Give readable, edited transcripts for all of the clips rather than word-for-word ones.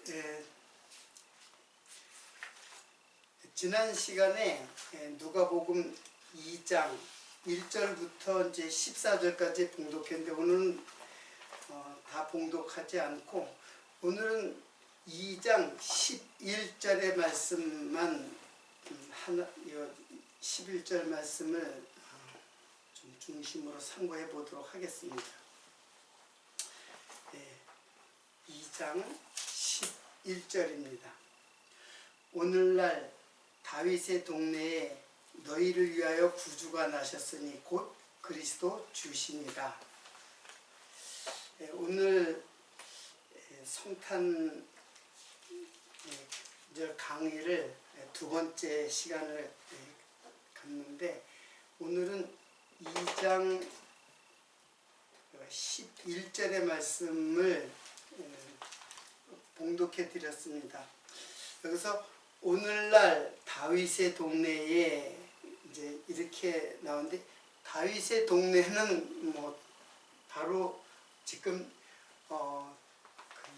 예, 지난 시간에 누가복음 2장 1절부터 이제 14절까지 봉독했는데 오늘은 다 봉독하지 않고 오늘은 2장 11절의 말씀만 11절 말씀을 좀 중심으로 상고해 보도록 하겠습니다. 2장 11절입니다. 오늘날 다윗의 동네에 너희를 위하여 구주가 나셨으니 곧 그리스도 주시니라. 오늘 성탄절 강의를 두 번째 시간을 갖는데 오늘은 2장 11절의 말씀을 봉독해 드렸습니다. 여기서 오늘날 다윗의 동네에 이제 이렇게 나오는데 다윗의 동네는 뭐 바로 지금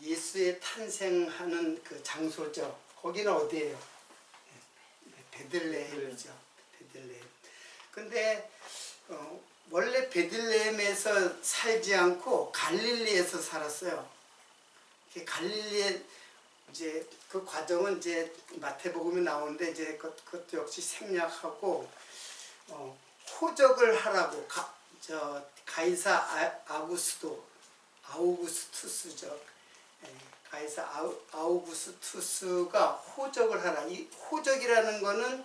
예수의 탄생하는 그 장소죠. 거기는 어디예요? 베들레헴이죠. 베들레헴. 근데 원래 베들레헴에서 살지 않고 갈릴리에서 살았어요. 갈릴리에 이제 그 과정은 이제 마태복음에 나오는데 이제 그것도 역시 생략하고 호적을 하라고 가이사 아우구스투스죠. 가이사 아우구스투스가 호적을 하라. 이 호적이라는 거는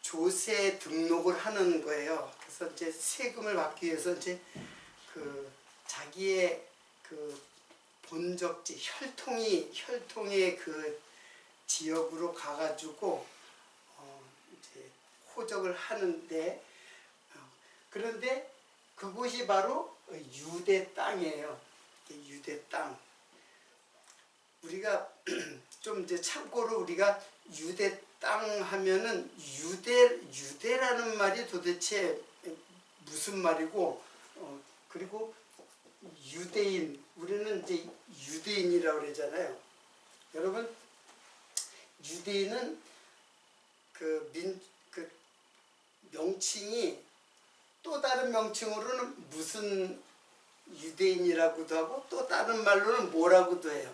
조세 등록을 하는 거예요. 그래서 이제 세금을 받기 위해서 이제 그 자기의 그 본적지 혈통의 그 지역으로 가가지고 이제 호적을 하는데 그런데 그곳이 바로 유대 땅이에요. 유대 땅. 우리가 좀 이제 참고로 우리가 유대 땅 하면은 유대라는 말이 도대체 무슨 말이고 그리고 유대인, 우리는 이제 유대인이라고 그러잖아요. 여러분, 유대인은 그 명칭이 또 다른 명칭으로는 무슨 유대인이라고도 하고 또 다른 말로는 뭐라고도 해요.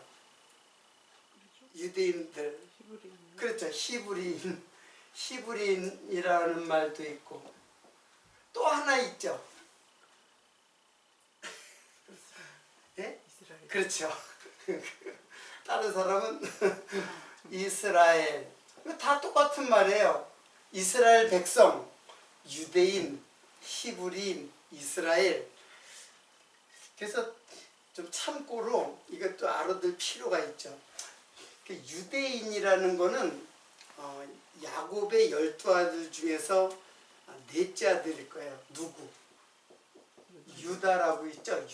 유대인들. 그렇죠. 히브리인이라는 말도 있고 또 하나 있죠. 예? 그렇죠. 다른 사람은 이스라엘. 다 똑같은 말이에요. 이스라엘 백성, 유대인, 히브리인, 이스라엘. 그래서 좀 참고로 이것도 알아둘 필요가 있죠. 유대인이라는 거는 야곱의 12아들 중에서 넷째 아들일 거예요. 누구? 유다라고 있죠.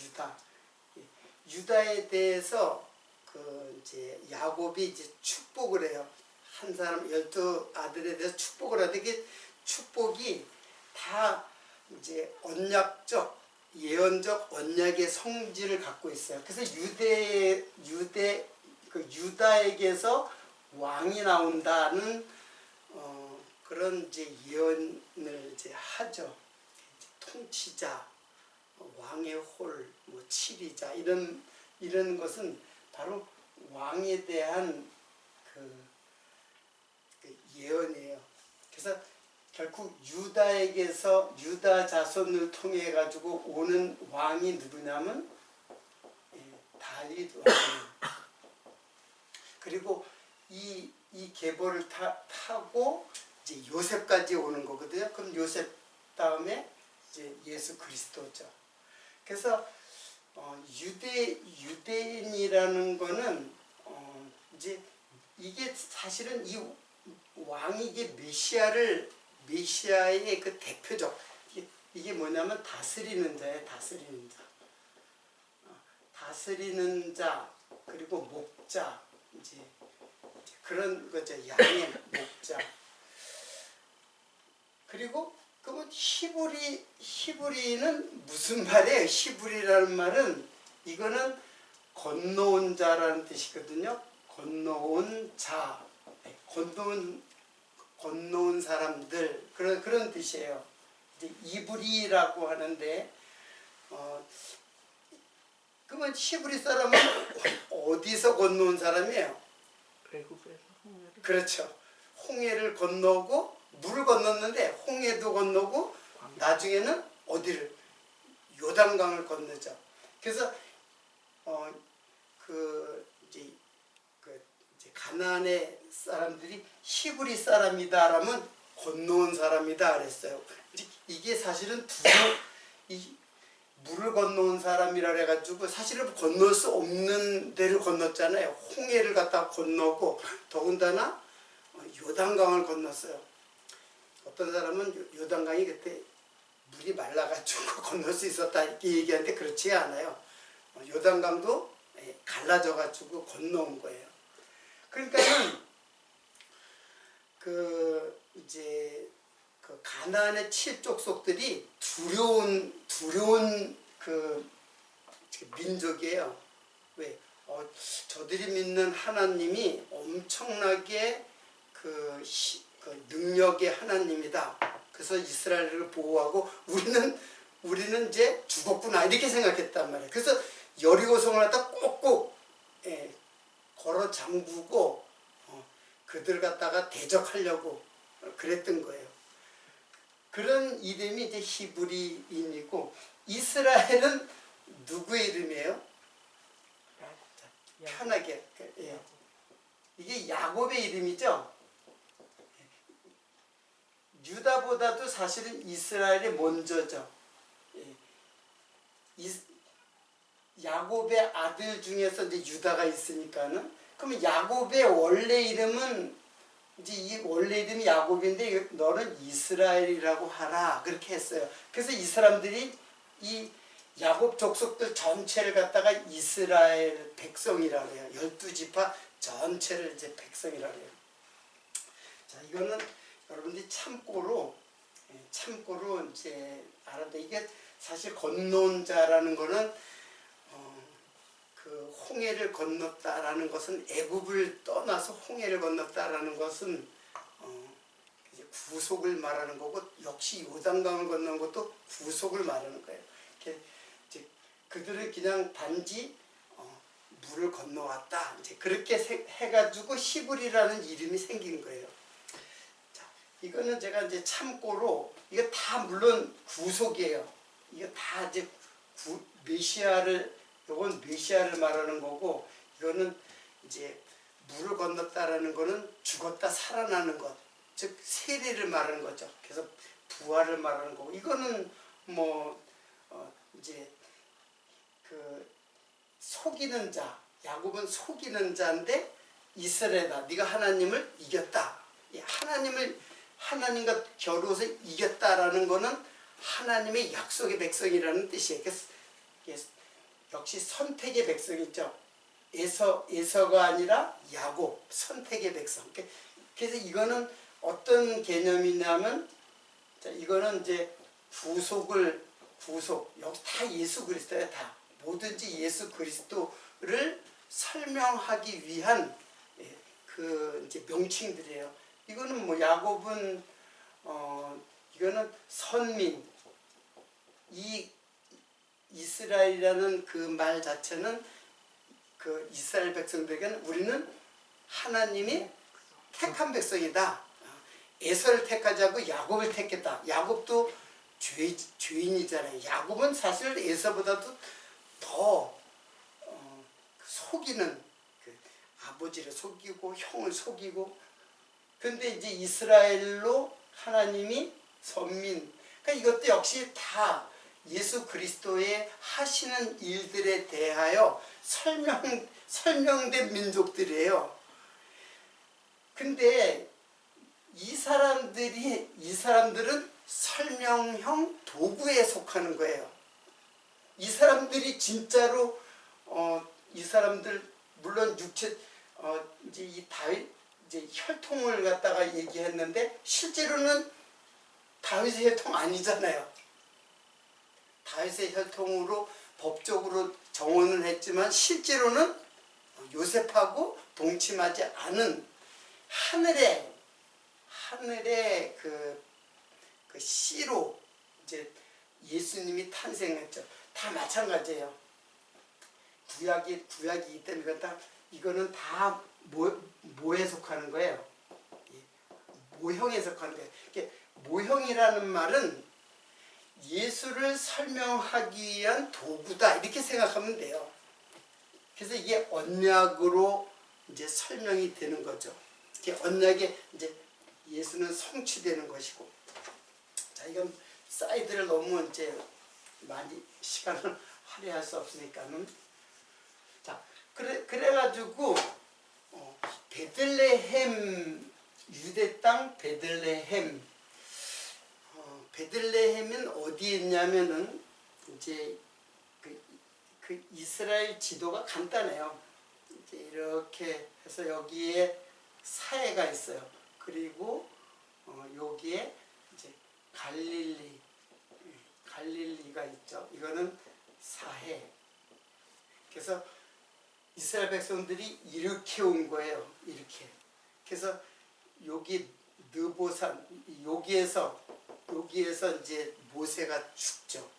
유다에 대해서 이제 야곱이 이제 축복을 해요. 한 사람 12아들에 대해서 축복을 하는데 이게 축복이 다 이제 언약적 예언적 언약의 성질을 갖고 있어요. 그래서 유다에게서 왕이 나온다는 그런 이제 예언을 이제 하죠. 통치자, 왕의 홀, 뭐 치리자 이런 것은 바로 왕에 대한 그 예언이에요. 그래서 결국 유다에게서 유다 자손을 통해 가지고 오는 왕이 누구냐면 다윗 왕이에요. 그리고 이 계보를 타고 이제 요셉까지 오는 거거든요. 그럼 요셉 다음에 이제 예수 그리스도죠. 그래서 유대인이라는 거는 이제 이게 사실은 이 왕이 이게 메시아의 그 대표적 이게 뭐냐면 다스리는 자예요. 다스리는 자 그리고 목자 이제 그런 거죠. 양의 목자. 그리고 그러면 히브리는 무슨 말이에요? 히브리라는 말은 이거는 건너온 자라는 뜻이거든요. 건너온 자, 건너온 사람들, 그런 뜻이에요. 이제 이브리라고 하는데, 그러면 히브리 사람은 어디서 건너온 사람이에요? 애굽에서 홍해를. 그렇죠. 홍해를 건너고 물을 건넜는데 홍해도 건너고 나중에는 어디를? 요단강을 건너죠. 그래서 이제 가나안의 사람들이 히브리 사람이다라면 건너온 사람이다 그랬어요. 이게 사실은 이 물을 건너온 사람이라 해가지고 사실은 건널 수 없는 데를 건넜잖아요. 홍해를 갖다 건너고 더군다나 요단강을 건넜어요. 어떤 사람은 요단강이 그때 물이 말라가지고 건널 수 있었다 이렇게 얘기하는데 그렇지 않아요. 요단강도 갈라져가지고 건너온 거예요. 그러니까는 이제 가나안의 7족속들이 두려운 민족이에요. 왜? 저들이 믿는 하나님이 엄청나게 능력의 하나님이다. 그래서 이스라엘을 보호하고 우리는 이제 죽었구나 이렇게 생각했단 말이에요. 그래서 여리고성을 갖다 꼭꼭 걸어 잠그고 그들 갖다가 대적하려고 그랬던 거예요. 그런 이름이 이제 히브리인이고, 이스라엘은 누구의 이름이에요? 편하게. 예. 이게 야곱의 이름이죠. 유다보다도 사실은 이스라엘이 먼저죠. 야곱의 아들 중에서 이제 유다가 있으니까는, 그러면 야곱의 원래 이름은 이제 이 원래 이름이 야곱인데 너는 이스라엘이라고 하라 그렇게 했어요. 그래서 이 사람들이 이 야곱 족속들 전체를 갖다가 이스라엘 백성이라고 해요. 12지파 전체를 이제 백성이라고 해요. 자, 이거는 여러분들이 참고로 이제 알아야 돼. 이게 사실 건너온 자라는 거는 홍해를 건넜다라는 것은, 애굽을 떠나서 홍해를 건넜다라는 것은 이제 구속을 말하는 거고, 역시 요단강을 건넌 것도 구속을 말하는 거예요. 이제 그들은 그냥 단지 물을 건너왔다, 이제 그렇게 해가지고 히브리라는 이름이 생긴 거예요. 자, 이거는 제가 이제 참고로, 이거 다 물론 구속이에요. 이거 다 이제 이건 메시아를 말하는 거고, 이거는 이제 물을 건넜다라는 거는 죽었다 살아나는 것, 즉 세례를 말하는 거죠. 그래서 부활을 말하는 거고, 이거는 이제 속이는 자, 야곱은 속이는 자인데 이스라엘아, 네가 하나님을 이겼다. 하나님과 겨루어서 이겼다라는 거는 하나님의 약속의 백성이라는 뜻이에요. 역시 선택의 백성이죠. 에서가 아니라 야곱, 선택의 백성. 그래서 이거는 어떤 개념이냐면, 자, 이거는 이제 구속, 여기 다 예수 그리스도야, 다. 뭐든지 예수 그리스도를 설명하기 위한 이제 명칭들이에요. 이거는 야곱은 이거는 선민, 이스라엘이라는 그 말 자체는 이스라엘 백성들에게는 우리는 하나님이 택한 백성이다. 에서를 택하지 않고 야곱을 택했다. 야곱도 죄인이잖아요. 야곱은 사실 에서보다도 더 속이는, 아버지를 속이고 형을 속이고, 근데 이제 이스라엘로 하나님이 선민, 그러니까 이것도 역시 다 예수 그리스도의 하시는 일들에 대하여 설명된 민족들이에요. 근데 이 사람들은 설명형 도구에 속하는 거예요. 이 사람들이 진짜로 이 사람들 물론 이제 이 다윗 이제 혈통을 갖다가 얘기했는데 실제로는 다윗의 혈통 아니잖아요. 다윗의 혈통으로 법적으로 정언을 했지만 먹지만 실제로는 요셉하고 동침하지 않은 하늘의 그 씨로 이제 예수님이 탄생했죠. 다 마찬가지예요. 구약이기 때문에 이거는 다 뭐에 속하는 거예요? 모형에 속하는 거예요. 이게 모형이라는 말은 예수를 설명하기 위한 도구다 이렇게 생각하면 돼요. 그래서 이게 언약으로 이제 설명이 되는 거죠. 이게 언약에 이제 예수는 성취되는 것이고. 자, 이건 사이드를 너무 이제 많이 시간을 할애할 수 없으니까는. 자, 그래가지고 베들레헴, 유대 땅 베들레헴. 베들레헴은 어디에 있냐면은 이제 그 이스라엘 지도가 간단해요. 이제 이렇게 해서 여기에 사해가 있어요. 그리고 여기에 이제 갈릴리가 있죠. 이거는 사해. 그래서 이스라엘 백성들이 이렇게 온 거예요. 이렇게. 그래서 여기 느보산, 여기에서 이제 모세가 죽죠.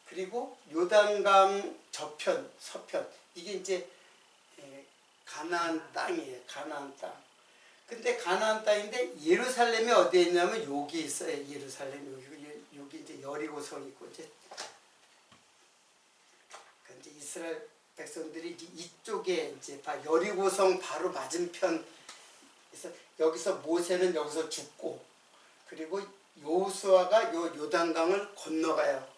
그리고 요단강 저편, 서편, 이게 이제 가나안 땅이에요. 가나안 땅. 근데 가나안 땅인데 예루살렘이 어디에 있냐면 여기 있어요. 예루살렘 여기 이제 여리고성이 있고 이제 이스라엘 백성들이 이쪽에 이제 여리고성 바로 맞은편. 그래서 여기서 모세는 여기서 죽고, 그리고 여호수아가 요 요단강을 건너가요.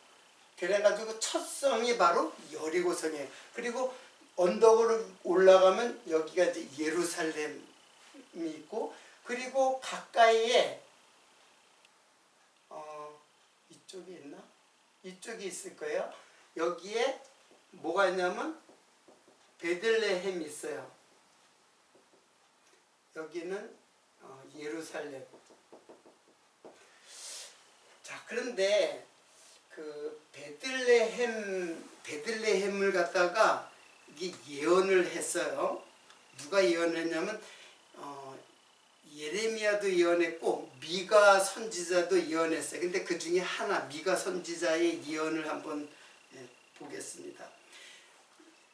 그래가지고 첫 성이 바로 여리고성이에요. 그리고 언덕으로 올라가면 여기가 이제 예루살렘이 있고, 그리고 가까이에 이쪽이 있나? 이쪽이 있을 거예요. 여기에 뭐가 있냐면 베들레헴이 있어요. 여기는 예루살렘. 자, 그런데 그 베들레헴을 갖다가 이게 예언을 했어요. 누가 예언했냐면 예레미야도 예언했고 미가 선지자도 예언했어요. 근데 그 중에 하나, 미가 선지자의 예언을 한번 보겠습니다.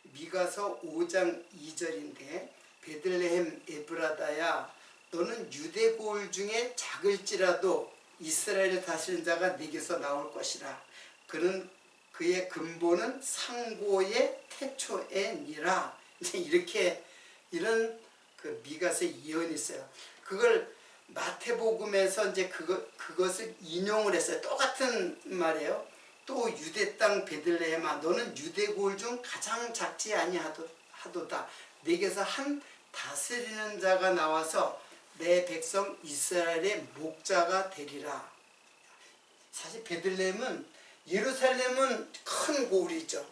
미가서 5장 2절인데, 베들레헴 에브라다야, 너는 유대 고을 중에 작을지라도 이스라엘을 다스리는 자가 네게서 나올 것이라. 그의 근본은 상고의 태초에니라. 이렇게 이런 그 미가서 예언이 있어요. 그걸 마태복음에서 이제 그것을 인용을 했어요. 똑같은 말이에요. 또 유대 땅 베들레헴아, 너는 유대 고을 중 가장 작지 아니하도다. 네게서 한 다스리는 자가 나와서 내 백성 이스라엘의 목자가 되리라. 사실 베들레헴은, 예루살렘은 큰 고을이죠.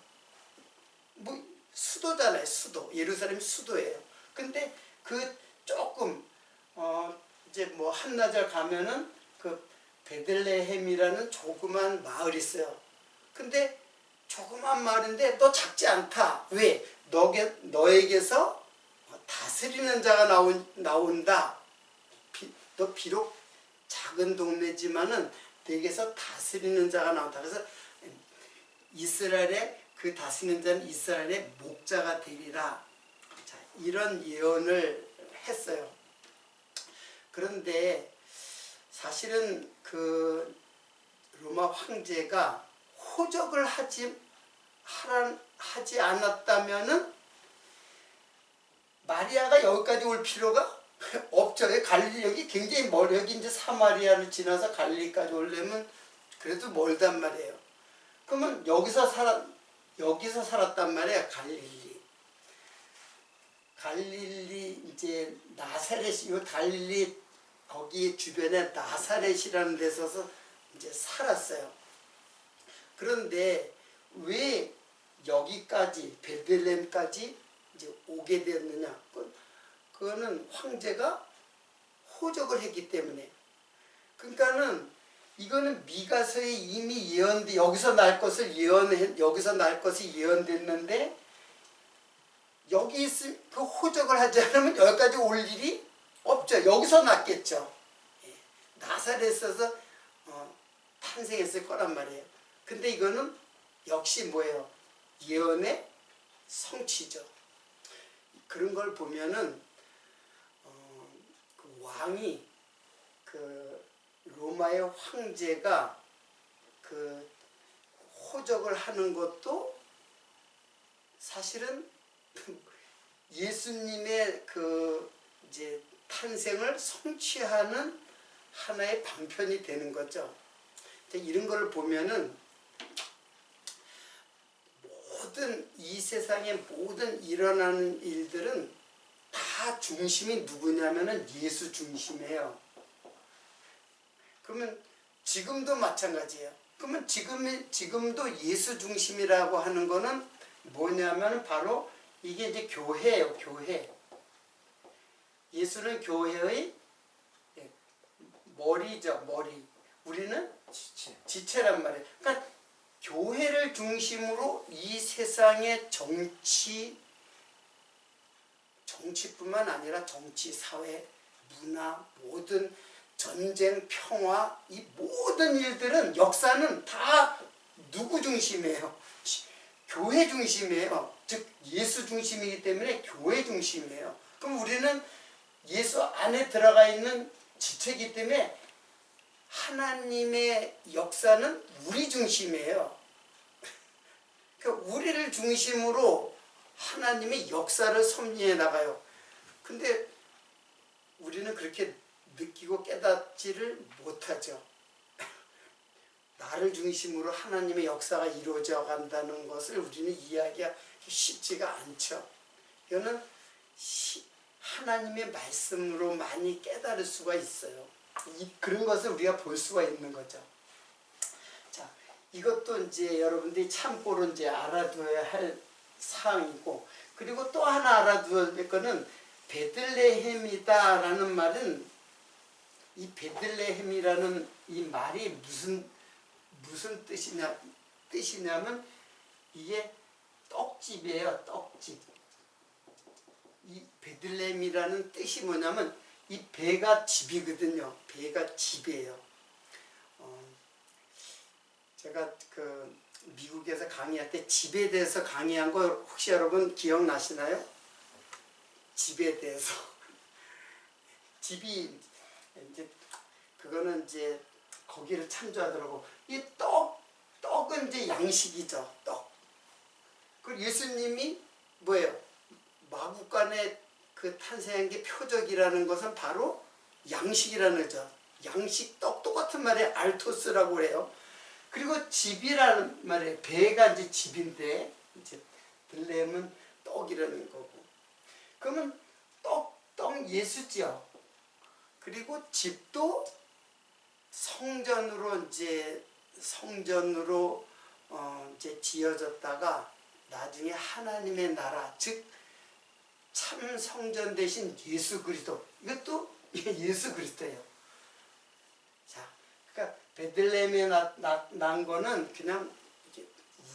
뭐 수도잖아요. 수도. 예루살렘이 수도예요. 근데 그 조금 이제 뭐 한나절 가면은 그 베들레헴이라는 조그만 마을이 있어요. 근데 조그만 마을인데 너 작지 않다. 왜? 너에게서 다스리는 자가 나온다. 너 비록 작은 동네지만은 너에게서 다스리는 자가 나온다. 그래서 이스라엘의 그 다스리는 자는 이스라엘의 목자가 되리라. 자, 이런 예언을 했어요. 그런데 사실은 그 로마 황제가 호적을 하지 않았다면은 마리아가 여기까지 올 필요가 없죠. 갈릴리, 여기 굉장히 여기 이제 사마리아를 지나서 갈릴리까지 오려면 그래도 멀단 말이에요. 그러면 여기서 살았단 말이에요. 갈릴리 이제 나사렛이, 요 갈릴리 거기 주변에 나사렛이라는 데서 이제 살았어요. 그런데 왜 여기까지 베들레헴까지 이제 오게 됐느냐? 그거는 황제가 호적을 했기 때문에. 그러니까는 이거는 미가서에 이미 여기서 날 것이 예언됐는데 여기 있으면 그 호적을 하지 않으면 여기까지 올 일이 없죠. 여기서 났겠죠. 예. 나사렛에서 탄생했을 거란 말이에요. 근데 이거는 역시 뭐예요? 예언의 성취죠. 그런 걸 보면은 그 왕이 그 로마의 황제가 그 호적을 하는 것도 사실은 예수님의 그 이제 탄생을 성취하는 하나의 방편이 되는 거죠. 이런 걸 보면은 모든 이 세상의 모든 일어나는 일들은 다 중심이 누구냐면은 예수 중심이에요. 그러면 지금도 마찬가지예요. 그러면 지금도 예수 중심이라고 하는 거는 뭐냐면 바로 이게 이제 교회예요. 교회. 예수는 교회의 머리죠. 머리. 우리는 지체란 말이에요. 그러니까 교회를 중심으로 이 세상의 정치뿐만 아니라 정치, 사회, 문화, 모든 전쟁, 평화, 이 모든 일들은 역사는 다 누구 중심이에요? 교회 중심이에요. 즉 예수 중심이기 때문에 교회 중심이에요. 그럼 우리는 예수 안에 들어가 있는 지체이기 때문에 하나님의 역사는 우리 중심이에요. 그러니까 우리를 중심으로 하나님의 역사를 섭리해 나가요. 근데 우리는 그렇게 느끼고 깨닫지를 못하죠. 나를 중심으로 하나님의 역사가 이루어져 간다는 것을 우리는 이해하기가 쉽지가 않죠. 이거는 하나님의 말씀으로 많이 깨달을 수가 있어요. 그런 것을 우리가 볼 수가 있는 거죠. 자, 이것도 이제 여러분들이 참고로 이제 알아둬야 할 사항이고, 그리고 또 하나 알아둬야 될 거는 베들레헴이다라는 말은, 이 베들레헴이라는 이 말이 무슨 뜻이냐면 이게 떡집이에요. 떡집. 이 베들레헴이라는 뜻이 뭐냐면 이 배가 집이거든요. 배가 집이에요. 제가 그 미국에서 강의할 때 집에 대해서 강의한 거 혹시 여러분 기억나시나요? 집에 대해서. 집이 이제 그거는 이제 거기를 참조하더라고. 이 떡은 이제 양식이죠. 떡. 그리고 예수님이 뭐예요? 마구간에 그 탄생한 게 표적이라는 것은 바로 양식이라는 거죠. 양식 떡 똑같은 말에 알토스라고 해요. 그리고 집이라는 말에 배가 이제 집인데 이제 들레헴은 떡이라는 거고. 그러면 떡 예수지요. 그리고 집도 성전으로 이제 지어졌다가 나중에 하나님의 나라, 즉 참 성전 대신 예수 그리스도, 이것도 예수 그리스도예요. 자, 그러니까 베들레헴에 난 거는 그냥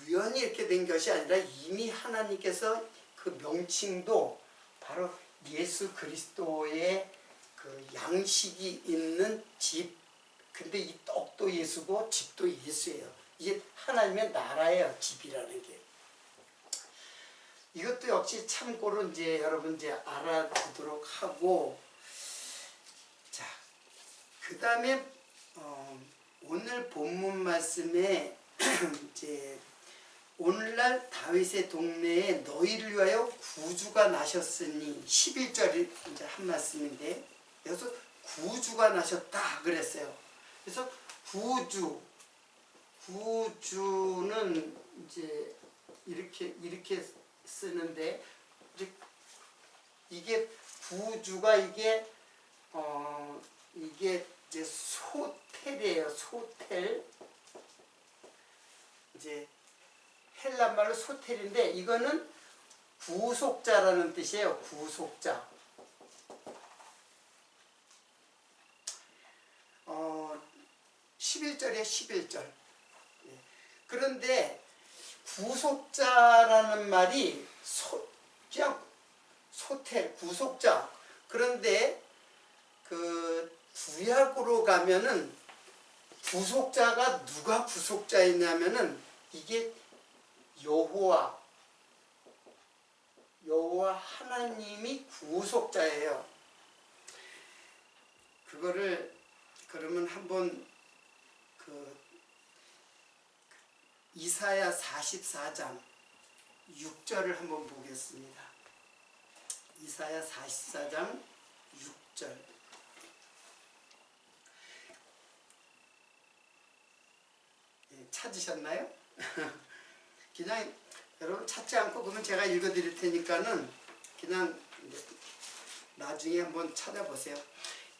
우연히 이렇게 된 것이 아니라 이미 하나님께서 그 명칭도 바로 예수 그리스도의 그 양식이 있는 집. 근데 이 떡도 예수고 집도 예수예요. 이게 하나님의 나라예요. 집이라는 게. 이것도 역시 참고로 이제 여러분 이제 알아두도록 하고, 자, 그 다음에 오늘 본문 말씀에 이제 오늘날 다윗의 동네에 너희를 위하여 구주가 나셨으니 11절이 이제 한 말씀인데, 여기서 구주가 나셨다 그랬어요. 그래서 구주는 이제 이렇게 쓰는데, 이게 구주가 이게 이제 소텔이에요. 소텔. 이제 헬란 말로 소텔인데 이거는 구속자라는 뜻이에요. 구속자. 11절이에요. 11절. 그런데 구속자라는 말이 그냥 소텔, 구속자. 그런데 그 구약으로 가면은 구속자가 누가 구속자였냐면은 이게 여호와 하나님이 구속자예요. 그거를 그러면 한번 그 이사야 44장 6절을 한번 보겠습니다. 이사야 44장 6절. 찾으셨나요? 그냥 여러분 찾지 않고 그러면 제가 읽어드릴 테니까는 그냥 나중에 한번 찾아보세요.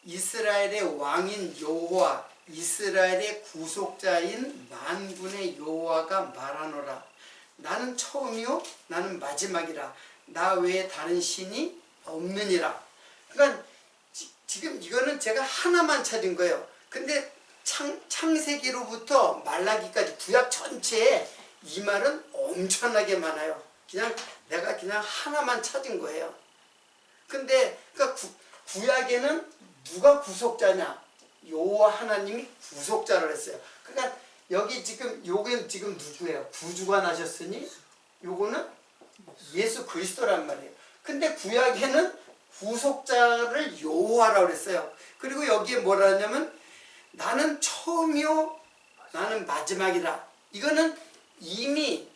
이스라엘의 왕인 여호와, 이스라엘의 구속자인 만군의 여호와가 말하노라. 나는 처음이요 나는 마지막이라. 나 외에 다른 신이 없느니라. 그러니까 지금 이거는 제가 하나만 찾은 거예요. 근데 창세기로부터 말라기까지 구약 전체에 이 말은 엄청나게 많아요. 그냥 내가 그냥 하나만 찾은 거예요. 근데 그러니까 구약에는 누가 구속자냐? 여호와 하나님이 구속자를 했어요. 그러니까 여기 지금 요게 지금 누구예요? 구주가 나셨으니 요거는 예수 그리스도란 말이에요. 근데 구약에는 구속자를 여호와라고 그랬어요. 그리고 여기에 뭐라 하냐면 나는 처음이요 나는 마지막이라. 이거는 이미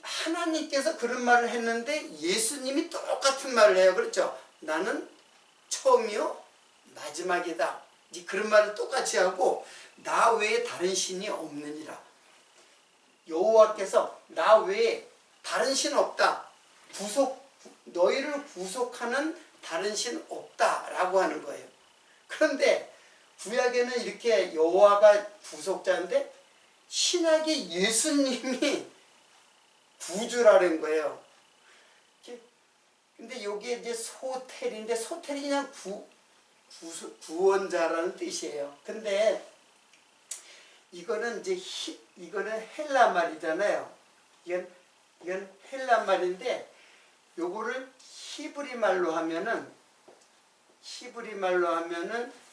하나님께서 그런 말을 했는데 예수님이 똑같은 말을 해요. 그렇죠? 나는 처음이요 마지막이다. 그런 말을 똑같이 하고 나 외에 다른 신이 없느니라. 여호와께서 나 외에 다른 신 없다. 너희를 구속하는 다른 신 없다라고 하는 거예요. 그런데 구약에는 이렇게 여호와가 구속자인데 신약에 예수님이 구주라는 거예요. 근데 여기에 이제 소텔인데 소텔이 그냥 구원자라는 뜻이에요. 근데 이거는 이제 이거는 헬라 말이잖아요. 이건 헬라 말인데 요거를 히브리 말로 하면은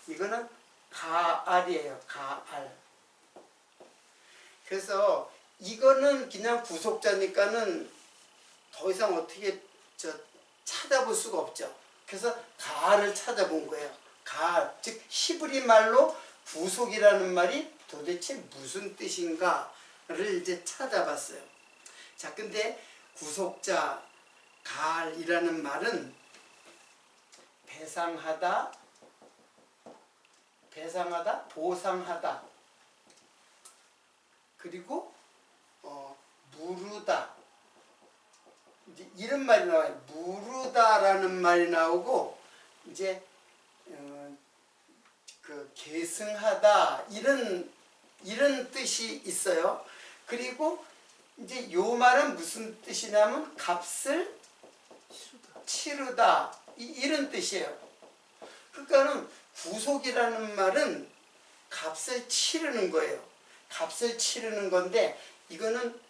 이거는 가알이에요. 가알. 그래서 이거는 그냥 구속자니까는 더 이상 어떻게 찾아볼 수가 없죠. 그래서 가알을 찾아본 거예요. 가알, 즉 히브리 말로 구속이라는 말이 도대체 무슨 뜻인가를 이제 찾아봤어요. 자, 근데 구속자, 가알이라는 말은 배상하다, 보상하다, 그리고 무르다, 이제 이런 말이 나와요. 무르다라는 말이 나오고 이제 그 계승하다 이런 뜻이 있어요. 그리고 이제 요 말은 무슨 뜻이냐면 값을 치르다 이런 뜻이에요. 그러니까는 구속이라는 말은 값을 치르는 거예요. 값을 치르는 건데 이거는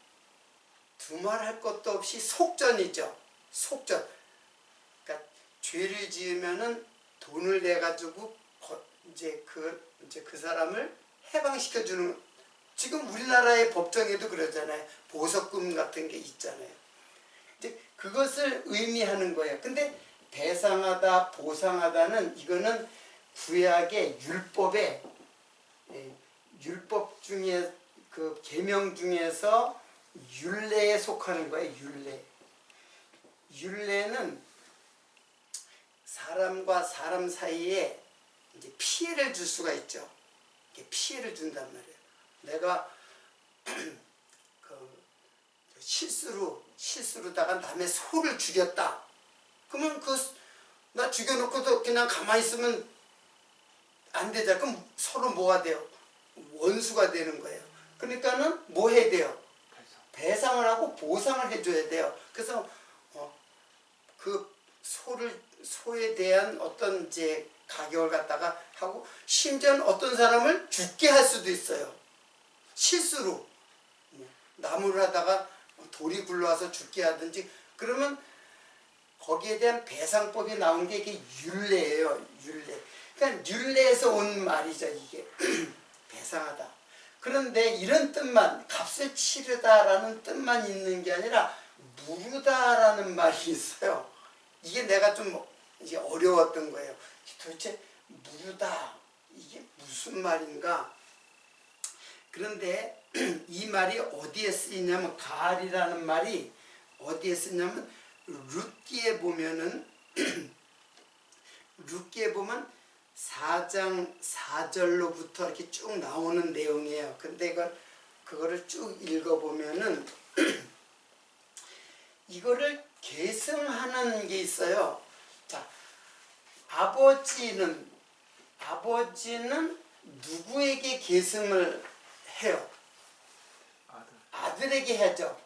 두말할 것도 없이 속전이죠. 속전. 그러니까 죄를 지으면은 돈을 내 가지고 이제 그 사람을 해방시켜 주는. 지금 우리나라의 법정에도 그러잖아요. 보석금 같은 게 있잖아요. 이제 그것을 의미하는 거예요. 근데 배상하다, 보상하다는 이거는 구약의 율법 중에 그 계명 중에서 율례에 속하는 거예요. 율례는 사람과 사람 사이에 이제 피해를 줄 수가 있죠. 피해를 준단 말이에요. 내가 실수로다가 남의 소를 죽였다. 그러면 나 죽여놓고도 그냥 가만히 있으면 안 되잖아. 그럼 서로 뭐가 돼요? 원수가 되는 거예요. 그러니까는 뭐 해야 돼요? 배상을 하고 보상을 해줘야 돼요. 그래서 그 소에 대한 어떤 이제 가격을 갖다가 하고 심지어는 어떤 사람을 죽게 할 수도 있어요. 실수로 나무를 하다가 돌이 굴러와서 죽게 하든지. 그러면 거기에 대한 배상법이 나온 게 이게 율례예요. 율례. 그러니까 율례에서 온 말이죠. 이게 배상하다. 그런데 이런 뜻만, 값을 치르다라는 뜻만 있는 게 아니라 무르다라는 말이 있어요. 이게 내가 좀 이제 어려웠던 거예요. 도대체 무르다 이게 무슨 말인가? 그런데 이 말이 어디에 쓰이냐면, 가알이라는 말이 어디에 쓰냐면 룻기에 보면은 룻기에 보면 4장 4절로부터 이렇게 쭉 나오는 내용이에요. 근데 그거를 쭉 읽어보면은 이거를 계승하는 게 있어요. 자, 아버지는 누구에게 계승을 해요? 아들에게 하죠.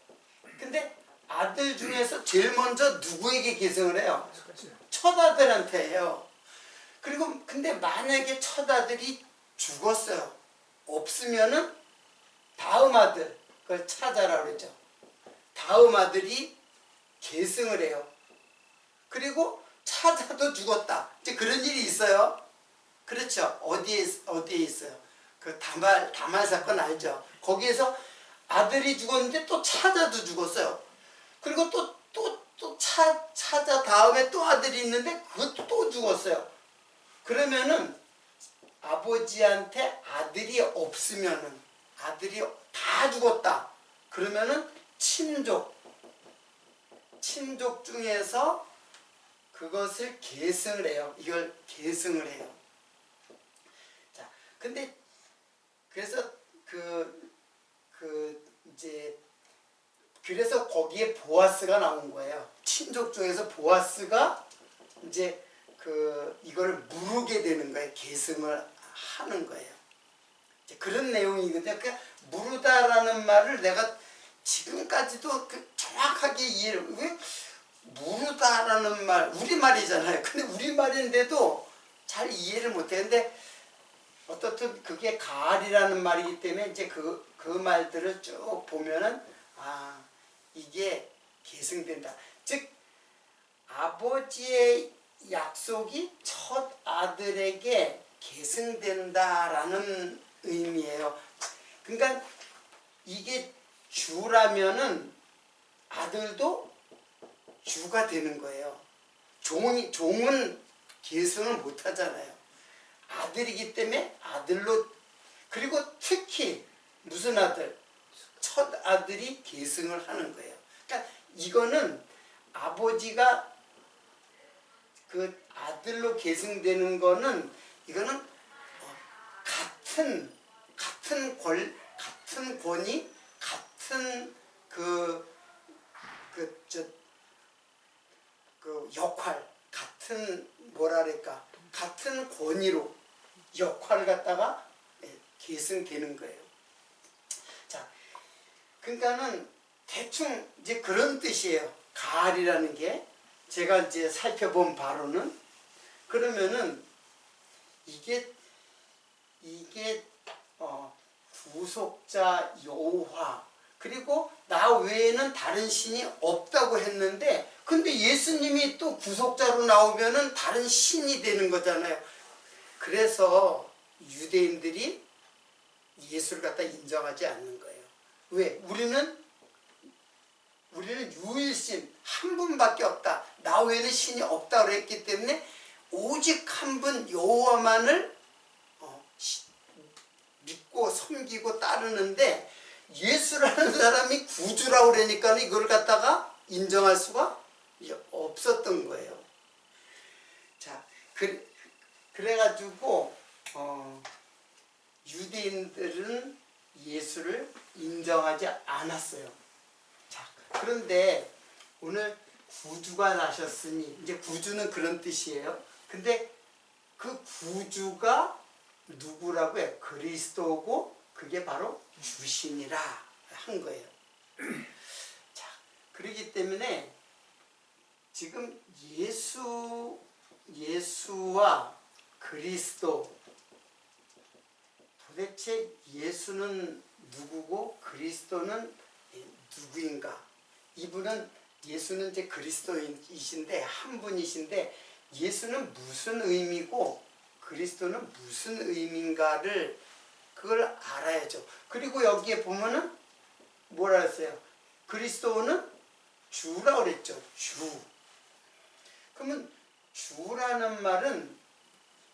근데 아들 중에서 제일 먼저 누구에게 계승을 해요? 첫아들한테 해요. 그리고 근데 만약에 첫아들이 죽었어요. 없으면은 다음 아들, 그걸 찾아라 그러죠. 다음 아들이 계승을 해요. 그리고 찾아도 죽었다. 이제 그런 일이 있어요. 그렇죠. 어디에 있어요? 그 다말 사건 알죠? 거기에서 아들이 죽었는데 또 찾아도 죽었어요. 그리고 또 찾아 다음에 또 아들이 있는데 그것도 또 죽었어요. 그러면은 아버지한테 아들이 없으면은, 아들이 다 죽었다. 그러면은 친족 중에서 그것을 계승을 해요. 이걸 계승을 해요. 자, 근데 그래서 그래서 거기에 보아스가 나온 거예요. 친족 중에서 보아스가 이제 이걸 무르게 되는 거예요. 계승을 하는 거예요. 이제 그런 내용이거든요. 그러니까 무르다라는 말을 내가 지금까지도 정확하게 이해를, 왜 무르다라는 말, 우리말이잖아요. 근데 우리말인데도 잘 이해를 못해. 근데 어떻든 그게 가알이라는 말이기 때문에 이제 그 말들을 쭉 보면은, 아, 이게 계승된다. 즉, 아버지의 약속이 첫 아들에게 계승된다라는 의미예요. 그러니까 이게 주라면은 아들도 주가 되는 거예요. 종은 계승을 못 하잖아요. 아들이기 때문에 아들로, 그리고 특히 무슨 아들? 첫 아들이 계승을 하는 거예요. 그러니까 이거는 아버지가 그 아들로 계승되는 거는, 이거는 같은 권위, 같은 역할, 같은 뭐랄까, 같은 권위로 역할을 갖다가 계승되는 거예요. 자, 그러니까는 대충 이제 그런 뜻이에요. 가알이라는 게 제가 이제 살펴본 바로는, 그러면은 이게 구속자 여호와, 그리고 나 외에는 다른 신이 없다고 했는데, 근데 예수님이 또 구속자로 나오면은 다른 신이 되는 거잖아요. 그래서 유대인들이 예수를 갖다 인정하지 않는 거예요. 왜? 우리는 유일신 한 분밖에 없다. 나 외에는 신이 없다고 했기 때문에 오직 한 분 여호와만을 믿고 섬기고 따르는데, 예수라는 사람이 구주라고 그러니까 이걸 갖다가 인정할 수가 없었던 거예요. 자, 그래가지고 유대인들은 예수를 인정하지 않았어요. 자, 그런데 오늘 구주가 나셨으니, 이제 구주는 그런 뜻이에요. 근데 그 구주가 누구라고 해? 그리스도고, 그게 바로 주신이라 한 거예요. 자, 그렇기 때문에 지금 예수와 그리스도, 도대체 예수는 누구고 그리스도는 누구인가? 이분은 예수는 이제 그리스도이신데 한 분이신데 예수는 무슨 의미고 그리스도는 무슨 의미인가를 그걸 알아야죠. 그리고 여기에 보면은 뭐라 했어요? 그리스도는 주라고 그랬죠. 주. 그러면 주라는 말은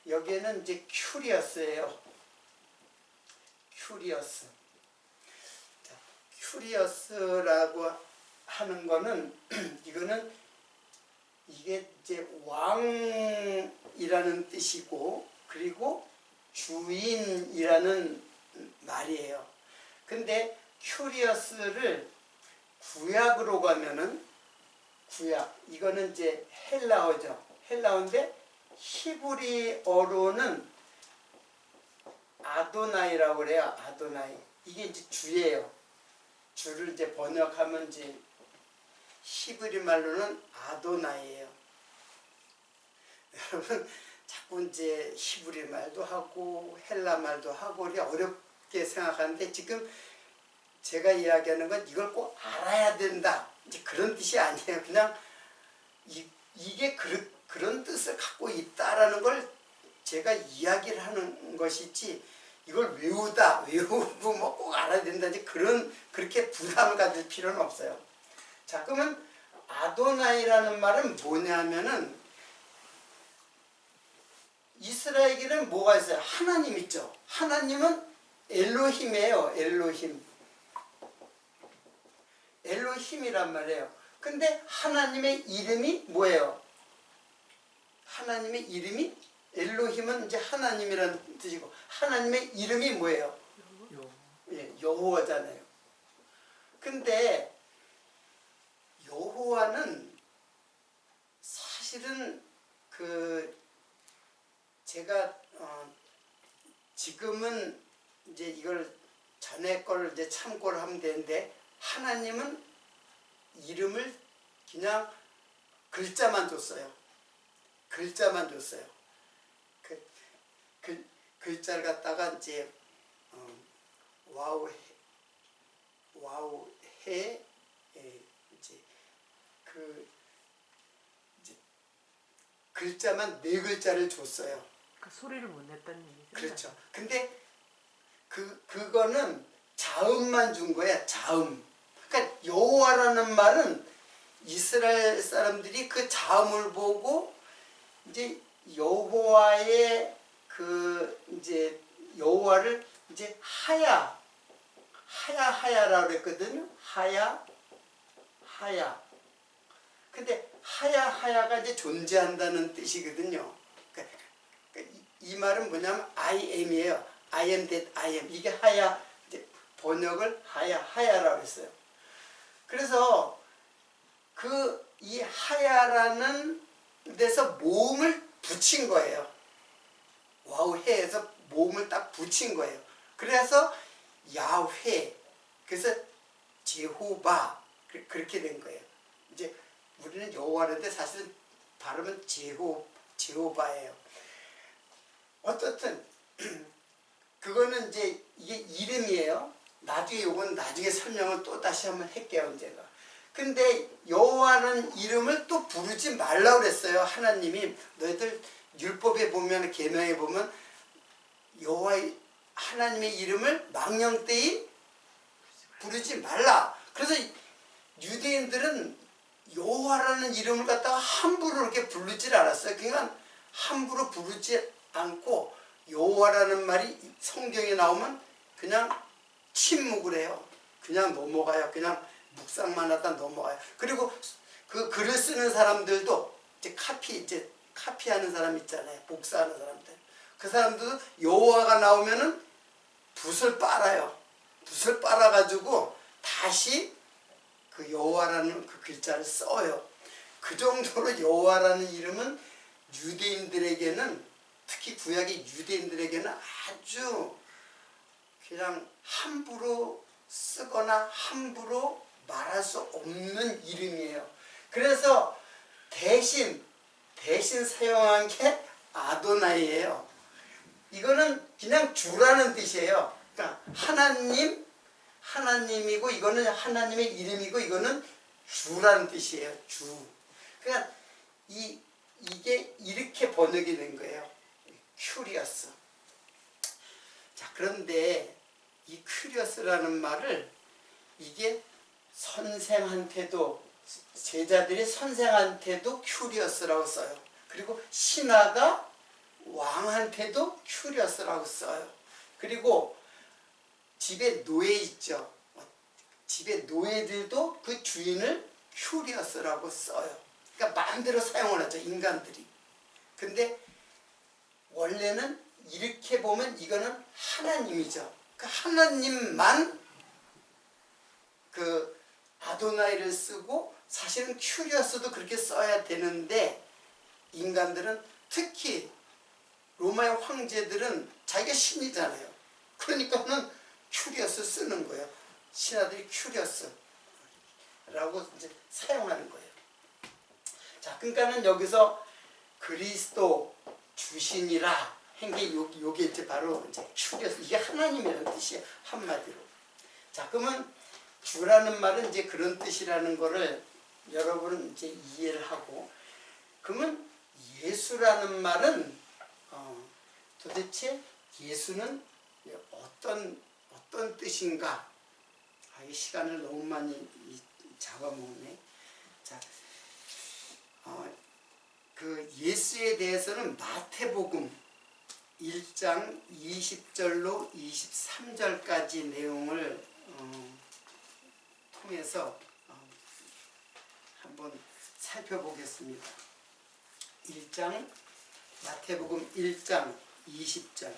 여기에는 이제 큐리어스예요. 큐리어스. 자, 큐리어스라고 하는 거는 이거는 이게 이제 왕이라는 뜻이고 그리고 주인이라는 말이에요. 근데 큐리어스를 구약으로 가면은 구약 이거는 이제 헬라어죠. 헬라어인데 히브리어로는 아도나이라고 그래요. 아도나이. 이게 이제 주예요. 주를 이제 번역하면 이제 히브리 말로는 아도나이예요. 여러분 자꾸 이제 히브리 말도 하고 헬라 말도 하고 우리 어렵게 생각하는데 지금 제가 이야기하는 건 이걸 꼭 알아야 된다. 이제 그런 뜻이 아니에요. 그냥 이게 그런 뜻을 갖고 있다라는 걸 제가 이야기를 하는 것이지 이걸 외우고 뭐 꼭 알아야 된다. 이제 그렇게 부담을 가질 필요는 없어요. 자, 그러면 아도나이라는 말은 뭐냐면은 이스라엘에게는 뭐가 있어요? 하나님 있죠. 하나님은 엘로힘이에요. 엘로힘이란 말이에요. 근데 하나님의 이름이 뭐예요? 하나님의 이름이 엘로힘은 이제 하나님이라는 뜻이고 하나님의 이름이 뭐예요? 예, 여호와잖아요. 근데 여호와는 사실은 제가 지금은 이제 이걸 전에 걸 이제 참고를 하면 되는데 하나님은 이름을 그냥 글자만 줬어요. 글자만 줬어요. 글자를 갖다가 이제 와우해 이제 이제 글자만 4글자를 줬어요. 그 소리를 못 냈다는 얘기죠. 그렇죠. 근데 그거는 자음만 준 거야. 자음. 그러니까 여호와라는 말은 이스라엘 사람들이 그 자음을 보고 이제 여호와의 이제 여호와를 이제 하야라고 그랬거든요. 하야. 근데 하야가 이제 존재한다는 뜻이거든요. 그러니까 이 말은 뭐냐면 I am이에요. I am that I am. 이게 하야, 이제 번역을 하야라고 했어요. 그래서 이 하야라는 데서 모음을 붙인 거예요. 와우해에서 모음을 딱 붙인 거예요. 그래서 야훼, 그래서 제호바 그렇게 된 거예요. 이제 우리는 여호와인데 사실은 발음은 제호바예요. 어떻든 그거는 이제 이게 이름이에요. 요건 나중에 설명을 또 다시 한번 할게요. 제가. 근데 여호와는 이름을 또 부르지 말라고 그랬어요. 하나님이 너희들 율법에 보면 계명에 보면 여호와의 하나님의 이름을 망령되이 부르지 말라. 그래서 유대인들은 여호와라는 이름을 갖다가 함부로 이렇게 부르질 않았어요. 그러니까 함부로 부르지 않고 여호와라는 말이 성경에 나오면 그냥 침묵을 해요. 그냥 넘어가요. 그냥 묵상만 하다 넘어가요. 그리고 그 글을 쓰는 사람들도 이제 카피하는 사람 있잖아요. 복사하는 사람들. 그 사람들도 여호와가 나오면은 붓을 빨아요. 붓을 빨아가지고 다시 그 여호와라는 그 글자를 써요. 그 정도로 여호와라는 이름은 유대인들에게는, 특히 구약의 유대인들에게는 아주 그냥 함부로 쓰거나 함부로 말할 수 없는 이름이에요. 그래서 대신 사용한 게 아도나이예요. 이거는 그냥 주라는 뜻이에요. 그러니까 하나님이고 이거는 하나님의 이름이고 이거는 주라는 뜻이에요. 주. 그러니까 이게 이렇게 번역이 된 거예요. 큐리어스. 자, 그런데 이 큐리어스라는 말을 이게 선생한테도, 제자들이 선생한테도 큐리어스라고 써요. 그리고 신하가 왕한테도 큐리어스라고 써요. 그리고 집에 노예 있죠. 집에 노예들도 그 주인을 큐리어스라고 써요. 그러니까 마음대로 사용을 하죠, 인간들이. 근데 원래는 이렇게 보면 이거는 하나님이죠. 그 하나님만 그 아도나이를 쓰고, 사실은 큐리어스도 그렇게 써야 되는데, 인간들은, 특히 로마의 황제들은 자기가 신이잖아요. 그러니까는 큐리어스 쓰는 거예요. 신하들이 큐리어스라고 이제 사용하는 거예요. 자, 그러니까는 여기서 그리스도 주신이라 한 게 요게 이제 바로 이제 큐리어스, 이게 하나님이라는 뜻이에요, 한마디로. 자, 그러면 주라는 말은 이제 그런 뜻이라는 거를 여러분은 이제 이해를 하고, 그러면 예수라는 말은 도대체 예수는 어떤 뜻인가? 이 시간을 너무 많이 잡아먹네. 자, 그 예수에 대해서는 마태복음 1장 20절로 23절까지 내용을 통해서 한번 살펴보겠습니다. 마태복음 1장 20절.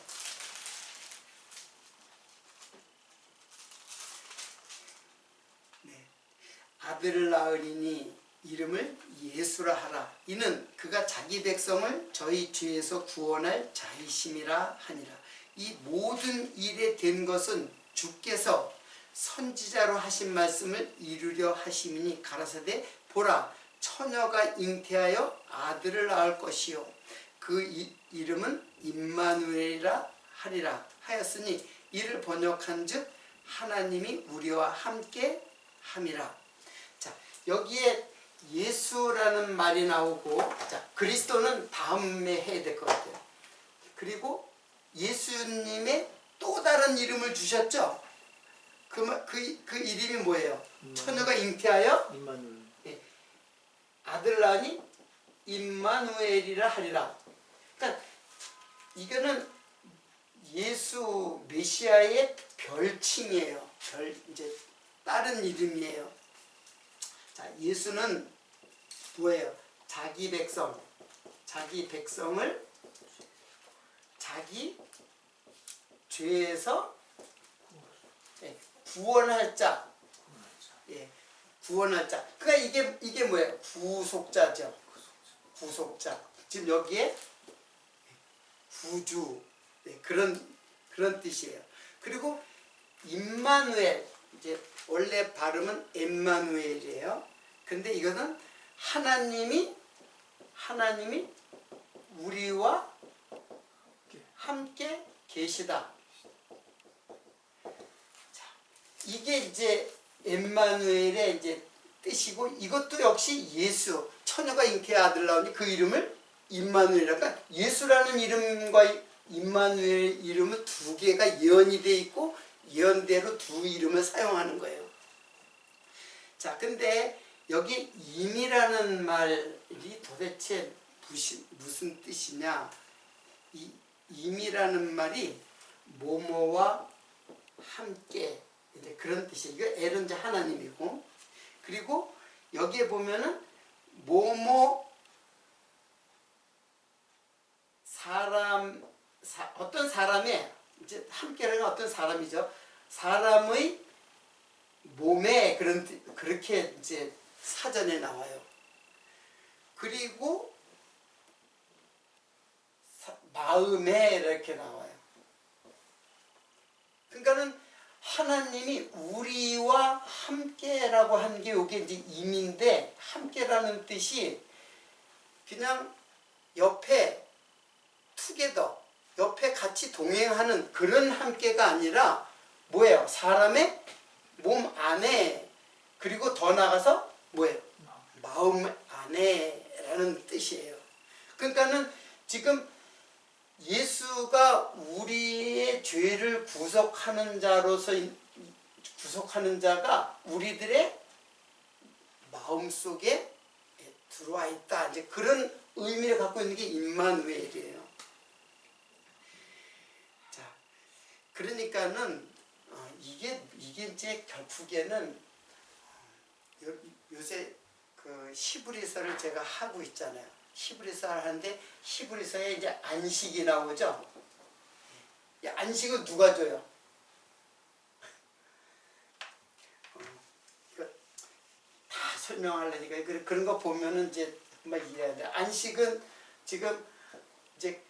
아들을 낳으리니 이름을 예수라 하라. 이는 그가 자기 백성을 저희 죄에서 구원할 자이심이라 하니라. 이 모든 일에 된 것은 주께서 선지자로 하신 말씀을 이루려 하심이니 가라사대 보라 처녀가 잉태하여 아들을 낳을 것이요 그 이름은 임마누엘이라 하리라 하였으니 이를 번역한즉 하나님이 우리와 함께 함이라. 자, 여기에 예수라는 말이 나오고, 자, 그리스도는 다음에 해야 될 것 같아요. 그리고 예수님의 또 다른 이름을 주셨죠. 그 이름이 뭐예요? 처녀가 잉태하여 임마누엘. 예, 아들 낳으니 임마누엘이라 하리라. 그러니까 이거는 예수 메시아의 별칭이에요. 이제 다른 이름이에요. 자, 예수는 뭐예요? 자기 백성을 자기 죄에서 구원할 자. 예, 구원할 자. 그러니까 이게 뭐예요? 구속자죠. 구속자. 지금 여기에 구주. 네, 그런 뜻이에요. 그리고 임마누엘. 이제 원래 발음은 엠마누엘이에요. 근데 이거는 하나님이 우리와 함께 계시다. 자, 이게 이제 엠마누엘의 이제 뜻이고, 이것도 역시 예수, 처녀가 잉태의 아들 낳으니 그 이름을 임마누엘이라. 그러니까 예수라는 이름과 임마누엘 이름은 두 개가 예언이 돼 있고, 예언대로 두 이름을 사용하는 거예요. 자, 근데 여기 임이라는 말이 도대체 무슨 뜻이냐? 이 임이라는 말이 뭐뭐와 함께, 이제 그런 뜻이에요. 이거 엘은 이제 하나님이고, 그리고 여기에 보면은 뭐뭐 어떤 사람의, 이제 함께라는 어떤 사람이죠. 사람의 몸에 그렇게 이제 사전에 나와요. 그리고 마음에 이렇게 나와요. 그러니까는 하나님이 우리와 함께라고 하는 게 이게 이제 임인데, 함께라는 뜻이 그냥 옆에 투게더, 옆에 같이 동행하는 그런 함께가 아니라 뭐예요? 사람의 몸 안에, 그리고 더 나가서 뭐예요? 마음 안에라는 뜻이에요. 그러니까는 지금 예수가 우리의 죄를 구속하는 자로서 구속하는 자가 우리들의 마음속에 들어와 있다. 이제 그런 의미를 갖고 있는 게 임마누엘이에요. 자, 그러니까는 이게 이제 결국에는 요새 그 히브리서를 제가 하고 있잖아요. 히브리서를 하는데 히브리서에 이제 안식이 나오죠. 이 안식은 누가 줘요? 다 설명하려니까 그런 거 보면은 이제 막 이해해야 돼. 안식은 지금 이제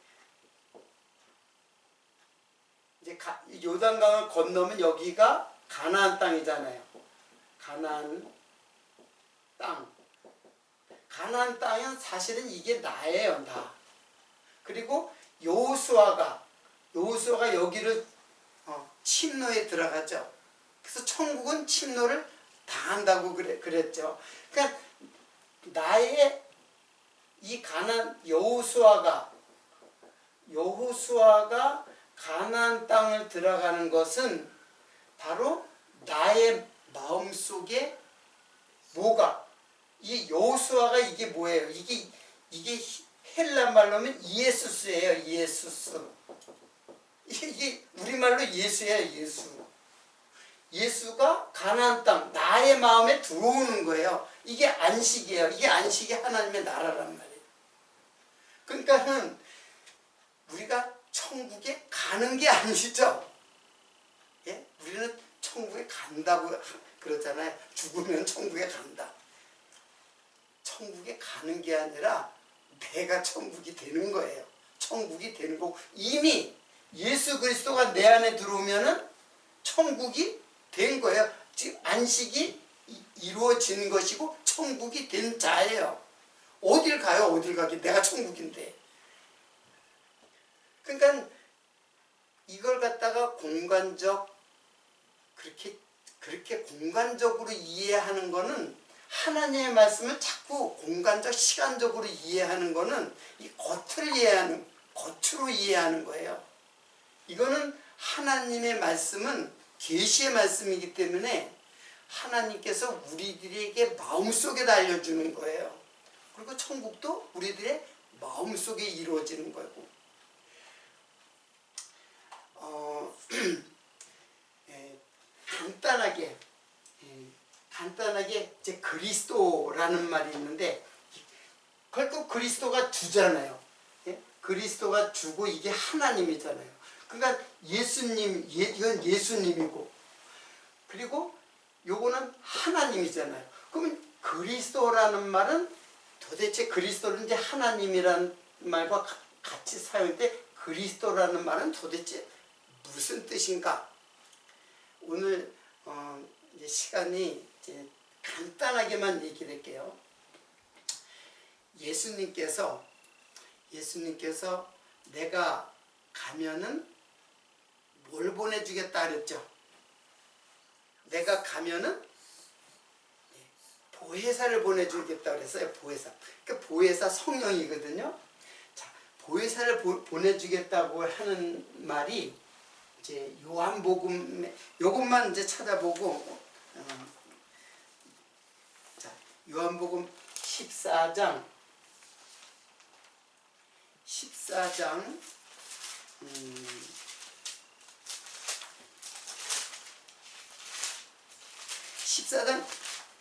요단강을 건너면 여기가 가나안 땅이잖아요. 가나안 땅. 가나안 땅은 사실은 이게 나예요, 나. 그리고 여호수아가 여기를 침노에 들어가죠. 그래서 천국은 침노를 당한다고 그랬죠. 그러니까 나의 이 여호수아가 가나안 땅을 들어가는 것은 바로 나의 마음속에 뭐가 이 여호수아가 이게 뭐예요? 이게 헬라 말로는 이에수스예요. 이에수스. 이게 우리말로 예수예요. 예수. 예수가 가나안 땅 나의 마음에 들어오는 거예요. 이게 안식이에요. 이게 안식이 하나님의 나라란 말이에요. 그러니까는 우리가 천국에 가는 게 아니죠. 예? 우리는 천국에 간다고 그러잖아요. 죽으면 천국에 간다. 천국에 가는 게 아니라 내가 천국이 되는 거예요. 천국이 되는 거고 이미 예수 그리스도가 내 안에 들어오면은 천국이 된 거예요. 지금 안식이 이루어지는 것이고 천국이 된 자예요. 어딜 가요? 어딜 가게? 내가 천국인데. 그러니까 이걸 갖다가 그렇게 공간적으로 이해하는 거는 하나님의 말씀을 자꾸 공간적, 시간적으로 이해하는 거는 이 겉으로 이해하는 거예요. 이거는 하나님의 말씀은 계시의 말씀이기 때문에 하나님께서 우리들에게 마음속에 알려주는 거예요. 그리고 천국도 우리들의 마음속에 이루어지는 거고. 간단하게 이제 그리스도라는 말이 있는데 결국 그리스도가 주잖아요. 예? 그리스도가 주고 이게 하나님이잖아요. 그러니까 예수님, 이건 예수님이고 그리고 요거는 하나님이잖아요. 그러면 그리스도라는 말은 도대체 그리스도는 이제 하나님이라는 말과 같이 사용돼 그리스도라는 말은 도대체 무슨 뜻인가? 오늘 이제 시간이 이제 간단하게만 얘기를 할게요. 예수님께서 내가 가면은 뭘 보내주겠다 그랬죠? 내가 가면은 보혜사를 보내주겠다 그랬어요. 보혜사. 그러니까 보혜사 성령이거든요. 자, 보혜사를 보내주겠다고 하는 말이 이제 요한복음 요것만 이제 찾아보고 자, 요한복음 14장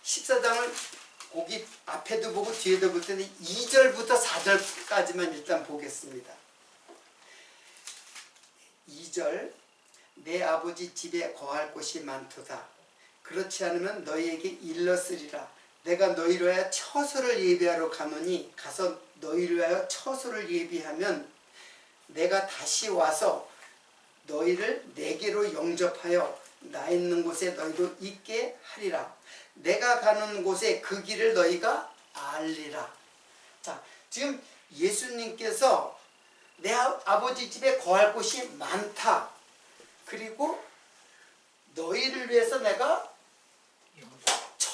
14장을 거기 앞에도 보고 뒤에도 볼 텐데 2절부터 4절까지만 일단 보겠습니다. 2절 내 아버지 집에 거할 곳이 많도다. 그렇지 않으면 너희에게 일렀으리라. 내가 너희로 하여 처소를 예비하러 가노니 가서 너희로 하여 처소를 예비하면 내가 다시 와서 너희를 내게로 영접하여 나 있는 곳에 너희도 있게 하리라. 내가 가는 곳에 그 길을 너희가 알리라. 자, 지금 예수님께서 내 아버지 집에 거할 곳이 많다. 그리고 너희를 위해서 내가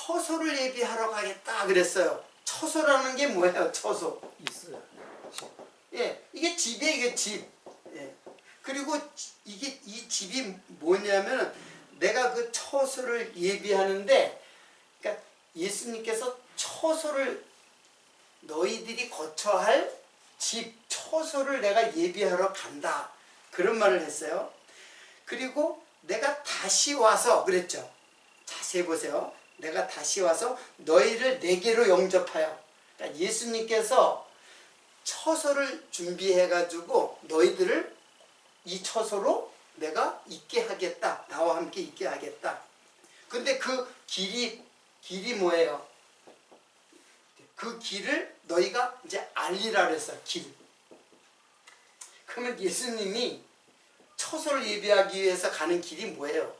처소를 예비하러 가겠다 그랬어요. 처소라는 게 뭐예요? 처소. 있어요. 예, 이게 집이에요. 이게 집. 예. 그리고 이게 이 집이 뭐냐면 내가 그 처소를 예비하는데, 그러니까 예수님께서 처소를 너희들이 거처 할 집, 처소를 내가 예비하러 간다. 그런 말을 했어요. 그리고 내가 다시 와서 그랬죠. 자세히 보세요. 내가 다시 와서 너희를 내게로 영접하여. 그러니까 예수님께서 처소를 준비해가지고 너희들을 이 처소로 내가 있게 하겠다. 나와 함께 있게 하겠다. 근데 그 길이 뭐예요? 그 길을 너희가 이제 알리라 그랬어. 길. 그러면 예수님이 처소를 예비하기 위해서 가는 길이 뭐예요?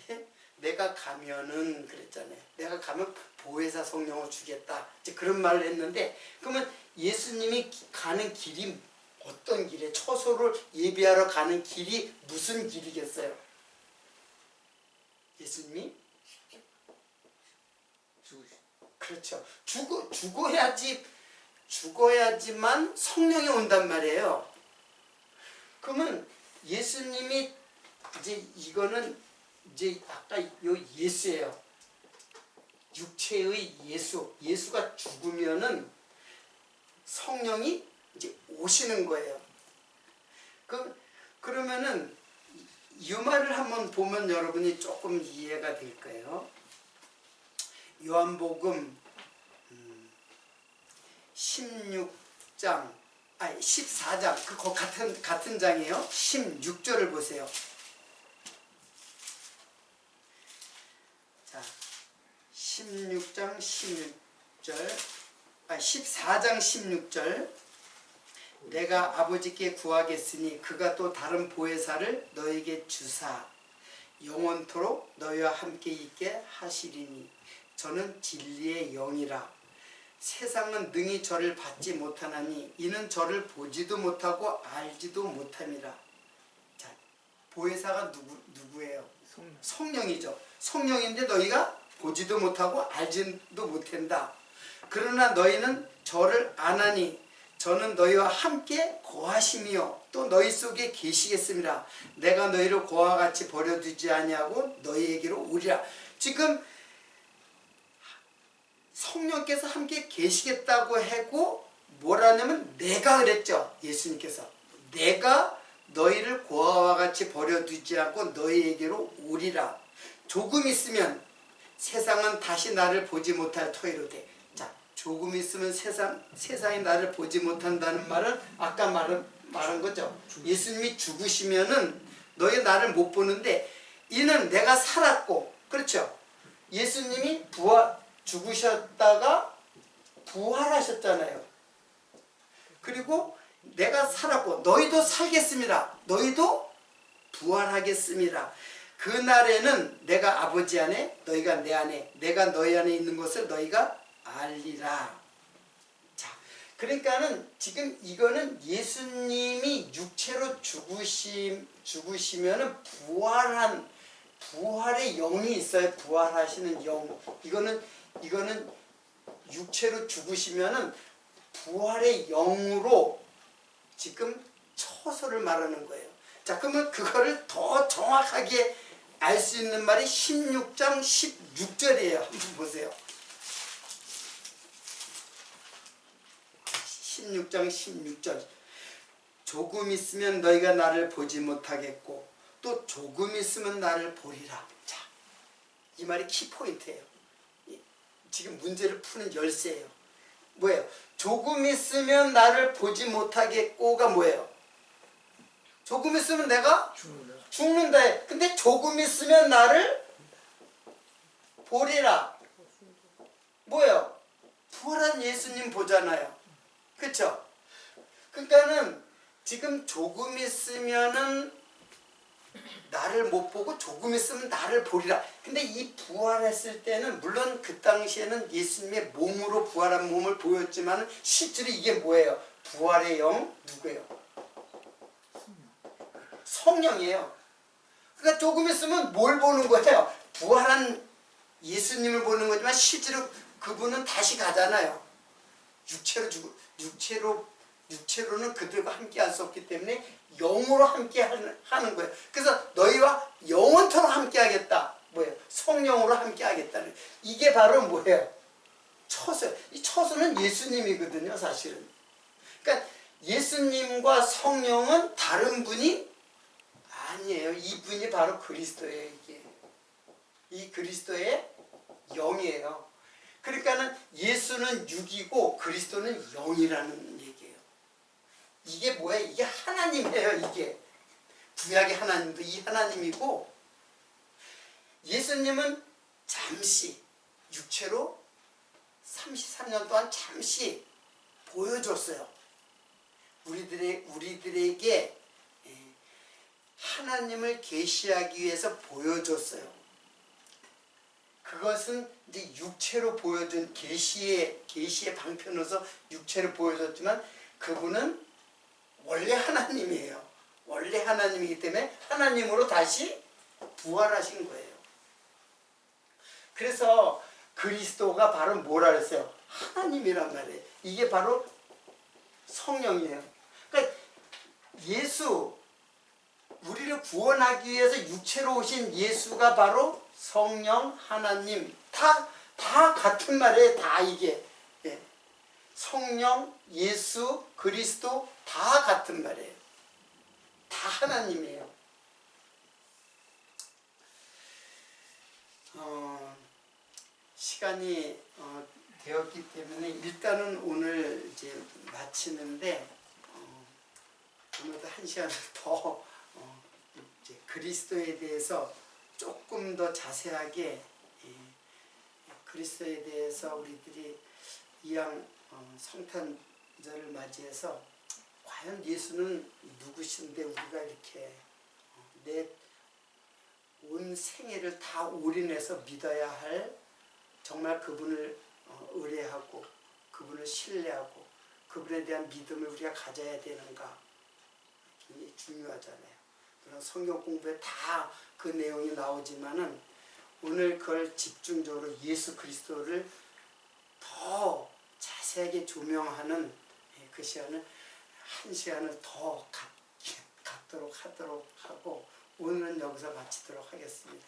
예? 내가 가면은 그랬잖아요. 내가 가면 보혜사 성령을 주겠다. 이제 그런 말을 했는데, 그러면 예수님이 가는 길이 어떤 길이에요? 처소를 예비하러 가는 길이 무슨 길이겠어요? 예수님이? 그렇죠. 죽어야지만 성령이 온단 말이에요. 그러면 예수님이 이제 이거는 이제 아까 요 예수예요. 육체의 예수가 죽으면은 성령이 이제 오시는 거예요. 그러면은 이 말을 한번 보면 여러분이 조금 이해가 될 거예요. 요한복음 14장 그 같은 장이에요. 16절을 보세요. 자, 14장 16절. 내가 아버지께 구하겠으니 그가 또 다른 보혜사를 너에게 주사 영원토록 너희와 함께 있게 하시리니 저는 진리의 영이라. 세상은 능히 저를 받지 못하나니 이는 저를 보지도 못하고 알지도 못함이라. 자, 보혜사가 누구예요? 성령이죠. 성령인데 너희가 보지도 못하고 알지도 못한다. 그러나 너희는 저를 아나니 저는 너희와 함께 거하심이요 또 너희 속에 계시겠습니다. 내가 너희를 고와 같이 버려두지 아니하고 너희에게로 오리라. 지금 성령께서 함께 계시겠다고 하고 뭐라냐면 내가 그랬죠. 예수님께서 내가 너희를 고아와 같이 버려두지 않고 너희에게로 오리라. 조금 있으면 세상은 다시 나를 보지 못할 터이로 돼. 자, 조금 있으면 세상이 나를 보지 못한다는 말은 아까 말한 거죠. 예수님이 죽으시면은 너희 나를 못 보는데 이는 내가 살았고, 그렇죠. 예수님이 죽으셨다가 부활하셨잖아요. 그리고 내가 살았고 너희도 살겠습니다. 너희도 부활하겠습니다. 그날에는 내가 아버지 안에 너희가 내 안에 내가 너희 안에 있는 것을 너희가 알리라. 자, 그러니까는 지금 이거는 예수님이 육체로 죽으시면은 부활의 영이 있어요. 부활하시는 영. 이거는 육체로 죽으시면은 부활의 영으로 지금 처소를 말하는 거예요. 자, 그러면 그거를 더 정확하게 알 수 있는 말이 16장 16절이에요. 한번 보세요. 16장 16절. 조금 있으면 너희가 나를 보지 못하겠고 또 조금 있으면 나를 보리라. 자, 이 말이 키포인트예요. 지금 문제를 푸는 열쇠예요. 뭐예요? 조금 있으면 나를 보지 못하겠고가 뭐예요? 조금 있으면 내가 죽는다. 근데 조금 있으면 나를 보리라. 뭐예요? 부활한 예수님 보잖아요. 그렇죠? 그러니까는 지금 조금 있으면은 나를 못 보고 조금 있으면 나를 보리라. 근데 이 부활했을 때는 물론 그 당시에는 예수님의 몸으로 부활한 몸을 보였지만 실제로 이게 뭐예요? 부활의 영 누구예요? 성령이에요. 그러니까 조금 있으면 뭘 보는 거예요? 부활한 예수님을 보는 거지만 실제로 그분은 다시 가잖아요. 육체로는 그들과 함께 할 수 없기 때문에 영으로 함께 하는 거예요. 그래서 너희와 영원토록 함께 하겠다. 뭐예요? 성령으로 함께 하겠다는. 이게 바로 뭐예요? 처소. 이 처소는 예수님이거든요, 사실은. 그러니까 예수님과 성령은 다른 분이 아니에요. 이 분이 바로 그리스도예요, 이게. 이 그리스도의 영이에요. 그러니까는 예수는 육이고 그리스도는 영이라는 얘기예요. 이게 뭐예요? 이게 하나님이에요, 이게. 구약의 하나님도 이 하나님이고, 예수님은 잠시 육체로 33년 동안 잠시 보여줬어요. 우리들에게 하나님을 계시하기 위해서 보여줬어요. 그것은 이제 육체로 보여준 계시의 방편으로서 육체로 보여줬지만 그분은 원래 하나님이에요. 원래 하나님이기 때문에 하나님으로 다시 부활하신 거예요. 그래서 그리스도가 바로 뭐라 그랬어요? 하나님이란 말이에요. 이게 바로 성령이에요. 그러니까 우리를 구원하기 위해서 육체로 오신 예수가 바로 성령, 하나님, 다 같은 말이에요. 다 이게. 예. 성령, 예수, 그리스도 다 같은 말이에요. 다 하나님이에요. 시간이 되었기 때문에 일단은 오늘 이제 마치는데 오늘도 한 시간을 더 이제 그리스도에 대해서 조금 더 자세하게 그리스도에 대해서 우리들이 이왕 성탄절을 맞이해서 과연 예수는 누구신데 우리가 이렇게 내 온 생애를 다 올인해서 믿어야 할 정말 그분을 의뢰하고 그분을 신뢰하고 그분에 대한 믿음을 우리가 가져야 되는가 굉장히 중요하잖아요. 그런 성경 공부에 다 그 내용이 나오지만은 오늘 그걸 집중적으로 예수 그리스도를 더 자세하게 조명하는 그 시간을 한 시간을 더 갖도록 하고 오늘은 여기서 마치도록 하겠습니다.